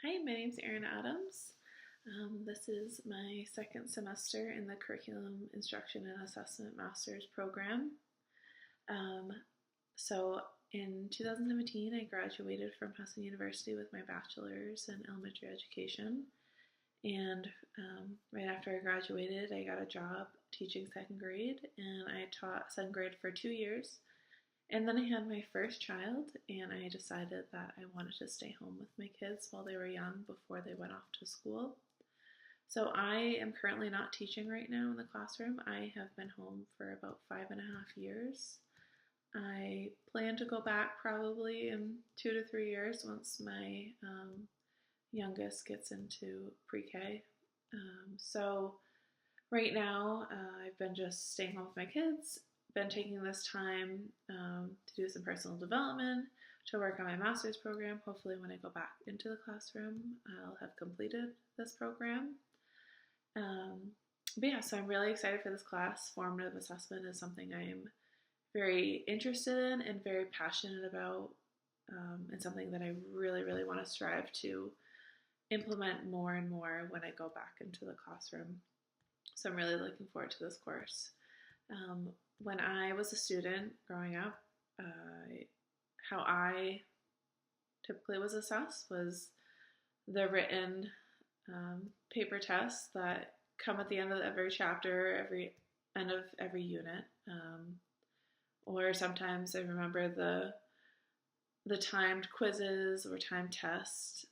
Hi, my name's Erin Adams. This is my second semester in the Curriculum Instruction and Assessment Master's program. Um, so in 2017, I graduated from Husson University with my bachelor's in elementary education. And right after I graduated, I got a job teaching second grade, and I taught second grade for 2 years. And then I had my first child, and I decided that I wanted to stay home with my kids while they were young before they went off to school. So I am currently not teaching right now in the classroom. I have been home for about 5.5 years. I plan to go back probably in 2 to 3 years once my youngest gets into pre-K. So right now, I've been just staying home with my kids, been taking this time to do some personal development, to work on my master's program. Hopefully when I go back into the classroom, I'll have completed this program. But yeah, so I'm really excited for this class. Formative assessment is something I'm very interested in and very passionate about, and something that I really, really want to strive to implement more and more when I go back into the classroom. So I'm really looking forward to this course. When I was a student growing up, how I typically was assessed was the written paper tests that come at the end of every chapter, every end of every unit. Or sometimes I remember the timed quizzes or timed tests.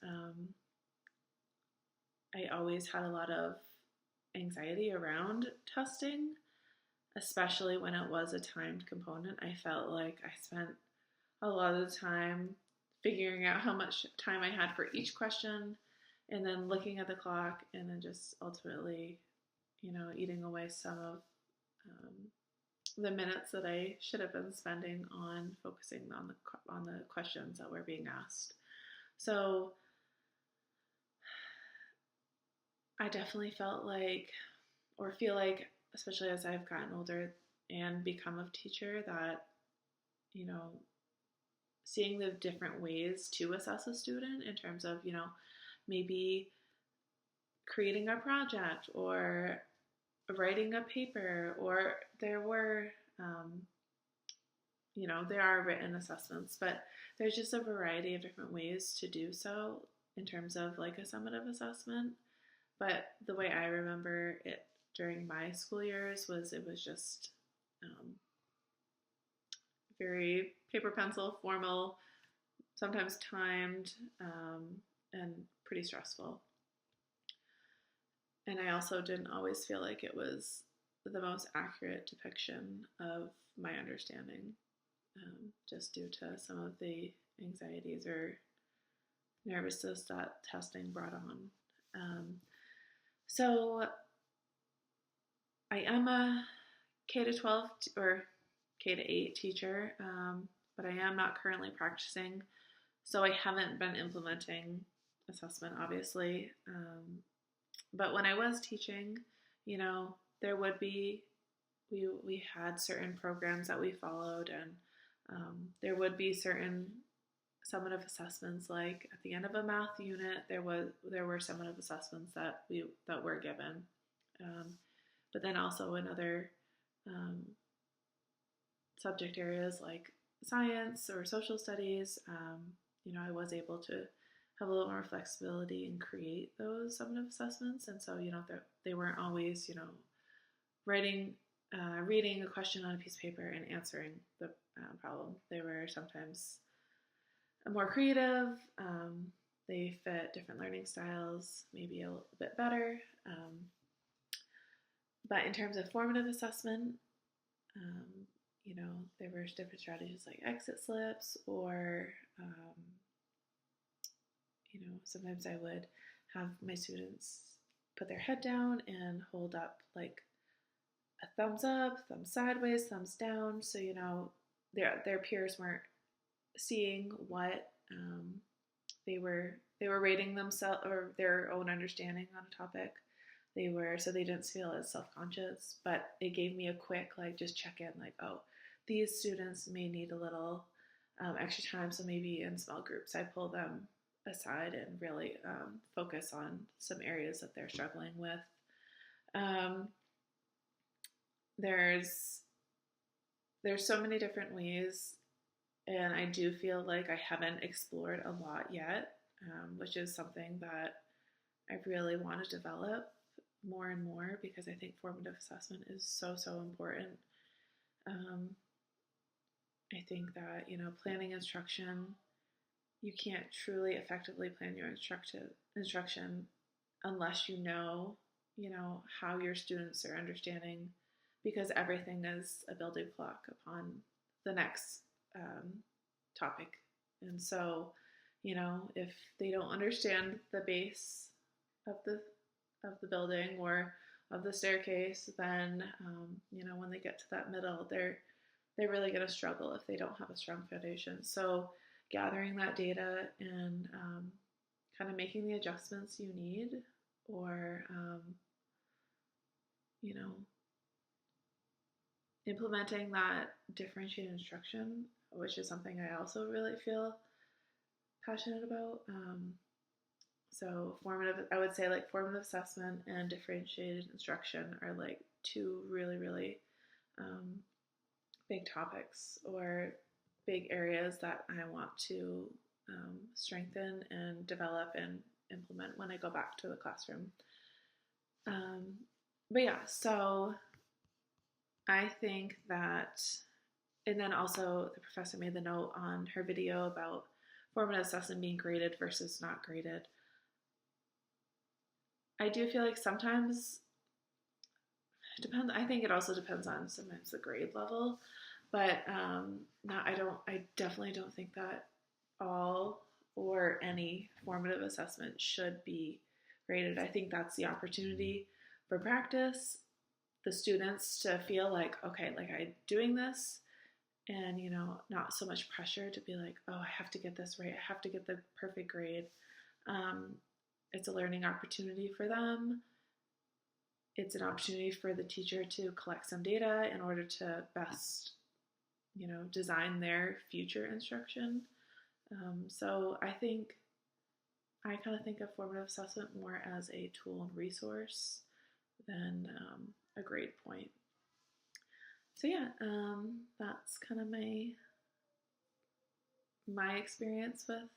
I always had a lot of anxiety around testing, especially when it was a timed component. I felt like I spent a lot of the time figuring out how much time I had for each question and then looking at the clock and then just ultimately, eating away some of the minutes that I should have been spending on focusing on the questions that were being asked. So I definitely feel like, especially as I've gotten older and become a teacher, that, seeing the different ways to assess a student in terms of, maybe creating a project or writing a paper, or there are written assessments, but there's just a variety of different ways to do so in terms of like a summative assessment. But the way I remember it during my school years was just very paper pencil, formal, sometimes timed, and pretty stressful. And I also didn't always feel like it was the most accurate depiction of my understanding, just due to some of the anxieties or nervousness that testing brought on. So I am a K to 12 or K to 8 teacher, but I am not currently practicing, so I haven't been implementing assessment, obviously. But when I was teaching, there would be, we had certain programs that we followed, and there would be certain summative assessments. Like at the end of a math unit, there were summative assessments that were given. But then also in other subject areas like science or social studies, I was able to have a little more flexibility and create those summative assessments. And so, they weren't always, reading a question on a piece of paper and answering the problem. They were sometimes more creative. They fit different learning styles maybe a little bit better. But in terms of formative assessment, there were different strategies like exit slips, or sometimes I would have my students put their head down and hold up like a thumbs up, thumbs sideways, thumbs down. So, their peers weren't seeing what they were rating themselves or their own understanding on a topic. So they didn't feel as self-conscious, but it gave me a quick, just check in, oh, these students may need a little extra time. So maybe in small groups, I pull them aside and really focus on some areas that they're struggling with. Um, there's so many different ways, and I do feel like I haven't explored a lot yet, which is something that I really want to develop more and more, because I think formative assessment is so important. Um, I think that, planning instruction, you can't truly effectively plan your instruction unless you know how your students are understanding, because everything is a building block upon the next topic. And so, if they don't understand the base of the building or of the staircase, then when they get to that middle, they're really going to struggle if they don't have a strong foundation. So gathering that data and kind of making the adjustments you need, or you know implementing that differentiated instruction, which is something I also really feel passionate about. So I would say like formative assessment and differentiated instruction are like two really um, big topics, or big areas that I want to strengthen and develop and implement when I go back to the classroom. Um, but yeah, so I think that, and then also the professor made the note on her video about formative assessment being graded versus not graded. I do feel like sometimes it depends. I think it also depends on sometimes the grade level, but I definitely don't think that all or any formative assessment should be graded. I think that's the opportunity for practice, the students to feel like, okay, like I'm doing this, and not so much pressure to be like, oh, I have to get this right, I have to get the perfect grade. It's a learning opportunity for them. It's an opportunity for the teacher to collect some data in order to best design their future instruction. So I kind of think of formative assessment more as a tool and resource than a grade point. So yeah, that's kind of my experience with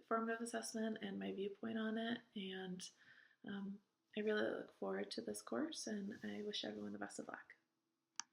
formative assessment and my viewpoint on it. And I really look forward to this course, and I wish everyone the best of luck.